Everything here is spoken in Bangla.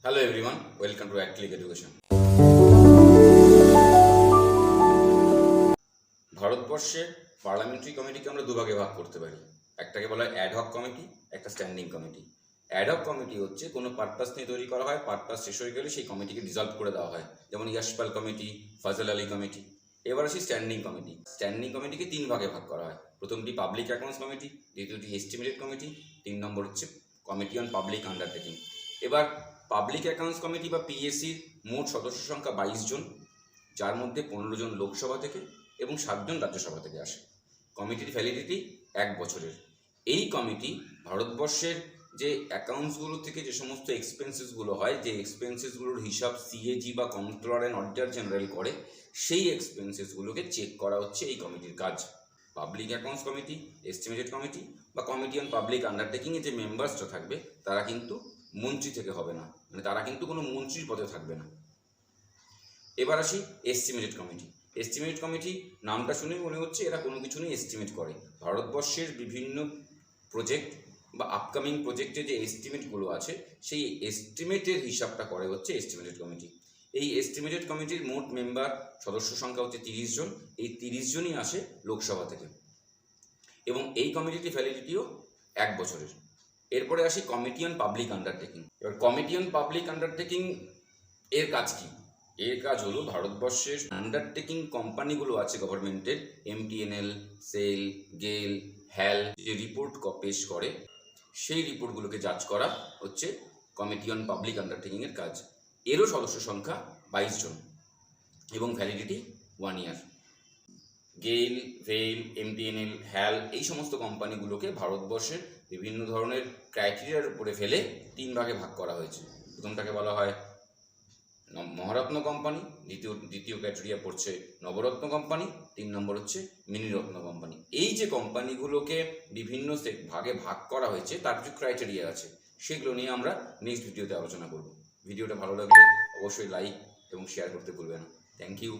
Hello everyone, welcome to Aclick education. ভারতবর্ষে পার্লামেন্টারি কমিটিকে আমরা দুভাগে ভাগ করতে পারি। একটাকে বলা হয় অ্যাডহক কমিটি, একটা স্ট্যান্ডিং কমিটি। অ্যাডহক কমিটি হচ্ছে কোনো পারপাস নিয়ে তৈরি করা হয়, পারপাস শেষ হয়ে গেলে সেই কমিটিকে ডিসলভ করে দেওয়া হয়, যেমন ইয়াশপাল কমিটি, ফজল আলী কমিটি। এবার আসি স্ট্যান্ডিং কমিটি। স্ট্যান্ডিং কমিটিকে তিন ভাগে ভাগ করা হয়। প্রথমটি পাবলিক অ্যাকাউন্টস কমিটি, দ্বিতীয়টি এস্টিমেটেড কমিটি, তিন নম্বর হচ্ছে কমিটি অন পাবলিক আন্ডারটেকিং। এবার পাবলিক অ্যাকাউন্টস কমিটি বা পিএসসির মোট সদস্য সংখ্যা 22 জন, যার মধ্যে 15 জন লোকসভা থেকে এবং 7 জন রাজ্যসভা থেকে আসে। কমিটির ভ্যালিডিটি 1 বছরের। এই কমিটি ভারতবর্ষের যে অ্যাকাউন্টসগুলো থেকে যে সমস্ত এক্সপেন্সেসগুলো হয়, যে এক্সপেন্সেসগুলোর হিসাব সিএজি বা কন্ট্রোলার অ্যান্ড অডিটর জেনারেল করে, সেই এক্সপেন্সেসগুলোকে চেক করা হচ্ছে এই কমিটির কাজ। Public accounts committee, estimated committee বা কমিটি অন পাবলিক আন্ডারটেকিংয়ে যে মেম্বার্সরা থাকবে তারা কিন্তু মন্ত্রী থেকে হবে না, মানে তারা কিন্তু কোনো মন্ত্রীর পদে থাকবে না। এবার আসি এস্টিমেটেড কমিটি। এস্টিমেটেড কমিটি নামটা শুনে মনে হচ্ছে এরা কোনো কিছু নিয়ে এস্টিমেট করে। ভারতবর্ষের বিভিন্ন প্রজেক্ট বা আপকামিং প্রজেক্টে যে এস্টিমেটগুলো আছে সেই এস্টিমেটের হিসাবটা করে হচ্ছে এস্টিমেটেড কমিটি। এই এস্টিমেটেড কমিটির মোট মেম্বার সদস্য সংখ্যা হচ্ছে 30 জন। এই 30 জনই আসে লোকসভা থেকে এবং এই কমিটির ভ্যালিডিটিও 1 বছরের। এরপরে আসি কমিটি অন পাবলিক আন্ডারটেকিং। এবার কমিটি অন পাবলিক আন্ডারটেকিং এর কাজ কি? এর কাজ হলো ভারতবর্ষের আন্ডারটেকিং কোম্পানিগুলো আছে গভর্নমেন্টের, এমটিএনএল, সেল, গেল, হ্যাল, যে রিপোর্ট পেশ করে সেই রিপোর্টগুলোকে জাজ করা হচ্ছে কমিটি অন পাবলিক আন্ডারটেকিং এর কাজ। এরও সদস্য সংখ্যা 22 জন এবং ভ্যালিডিটি 1 ইয়ার। গেল, ভেল, এমটিএনএল, হ্যাল এই সমস্ত কোম্পানিগুলোকে ভারতবর্ষের বিভিন্ন ধরনের ক্রাইটেরিয়ার উপরে ফেলে 3 ভাগে ভাগ করা হয়েছে। প্রথমটাকে বলা হয় মহারত্ন কোম্পানি, দ্বিতীয় ক্রাইটেরিয়া পড়ছে নবরত্ন কোম্পানি, 3 নম্বর হচ্ছে মিনিরত্ন কোম্পানি। এই যে কোম্পানিগুলোকে বিভিন্ন ভাগে ভাগ করা হয়েছে তার কিছু ক্রাইটেরিয়া আছে, সেগুলো নিয়ে আমরা নেক্সট ভিডিওতে আলোচনা করব। ভিডিওটা ভালো লাগলে অবশ্যই লাইক এবং শেয়ার করতে ভুলবে না। Thank you.